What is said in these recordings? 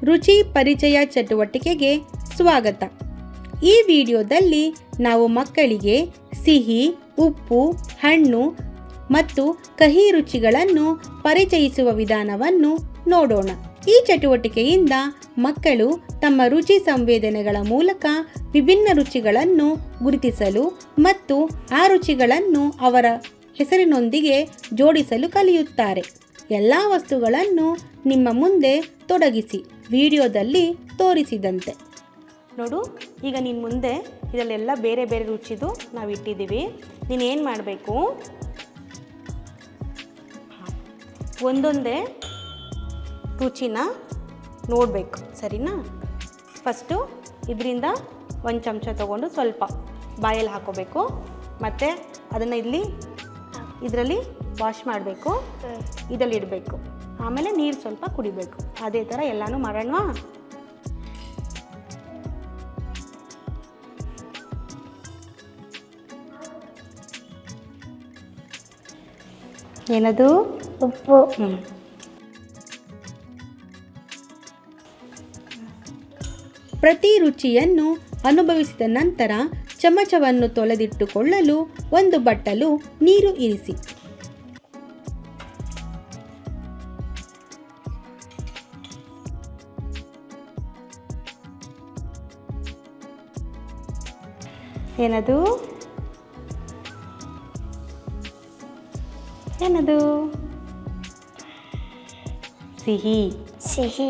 ರುಚಿ ಪರಿಚಯ ಚಟುವಟಿಕೆಗೆ ಸ್ವಾಗತ. ಈ ವಿಡಿಯೋದಲ್ಲಿ ನಾವು ಮಕ್ಕಳಿಗೆ ಸಿಹಿ, ಉಪ್ಪು, ಹಣ್ಣು ಮತ್ತು ಕಹಿ ರುಚಿಗಳನ್ನು ಪರಿಚಯಿಸುವ ವಿಧಾನವನ್ನು ನೋಡೋಣ. ಈ ಚಟುವಟಿಕೆಯಿಂದ ಮಕ್ಕಳು ತಮ್ಮ ರುಚಿ ಸಂವೇದನೆಗಳ ಮೂಲಕ ವಿಭಿನ್ನ ರುಚಿಗಳನ್ನು ಗುರುತಿಸಲು ಮತ್ತು ಆ ರುಚಿಗಳನ್ನು ಅವರ ಹೆಸರಿನೊಂದಿಗೆ ಜೋಡಿಸಲು ಕಲಿಯುತ್ತಾರೆ. ಎಲ್ಲ ವಸ್ತುಗಳನ್ನು ನಿಮ್ಮ ಮುಂದೆ ತೊಡಗಿಸಿ ವಿಡಿಯೋದಲ್ಲಿ ತೋರಿಸಿದಂತೆ. ನೋಡು, ಈಗ ನಿನ್ನ ಮುಂದೆ ಇದರಲ್ಲೆಲ್ಲ ಬೇರೆ ಬೇರೆ ರುಚಿದು ನಾವು ಇಟ್ಟಿದ್ದೀವಿ. ನೀನೇನು ಮಾಡಬೇಕು, ಒಂದೊಂದೇ ರುಚಿನ ನೋಡಬೇಕು, ಸರಿನಾ? ಫಸ್ಟು ಇದರಿಂದ ಒಂದು ಚಮಚ ತೊಗೊಂಡು ಸ್ವಲ್ಪ ಬಾಯಲ್ಲಿ ಹಾಕೋಬೇಕು, ಮತ್ತು ಅದನ್ನು ಇದರಲ್ಲಿ ವಾಶ್ ಮಾಡಬೇಕು, ಇದರಲ್ಲಿ ಇಡಬೇಕು, ಆಮೇಲೆ ನೀರು ಸ್ವಲ್ಪ ಕುಡಿಬೇಕು. ಅದೇ ಥರ ಎಲ್ಲನೂ ಮಾಡೋಣವಾ? ಏನದು? ಉಪ್ಪು. ಪ್ರತಿ ರುಚಿಯನ್ನು ಅನುಭವಿಸಿದ ನಂತರ ಚಮಚವನ್ನು ತೊಳೆದಿಟ್ಟುಕೊಳ್ಳಲು ಒಂದು ಬಟ್ಟಲು ನೀರು ಇರಿಸಿ. ಏನದು? ಏನದು? ಸಿಹಿ. ಸಿಹಿ.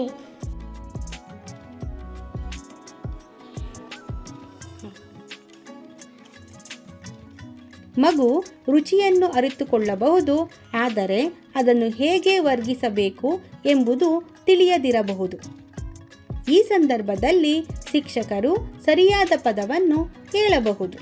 ಮಗು ರುಚಿಯನ್ನು ಅರಿತುಕೊಳ್ಳಬಹುದು, ಆದರೆ ಅದನ್ನು ಹೇಗೆ ವರ್ಗಿಸಬೇಕು ಎಂಬುದು ತಿಳಿಯದಿರಬಹುದು. ಈ ಸಂದರ್ಭದಲ್ಲಿ ಶಿಕ್ಷಕರು ಸರಿಯಾದ ಪದವನ್ನು ಹೇಳಬಹುದು.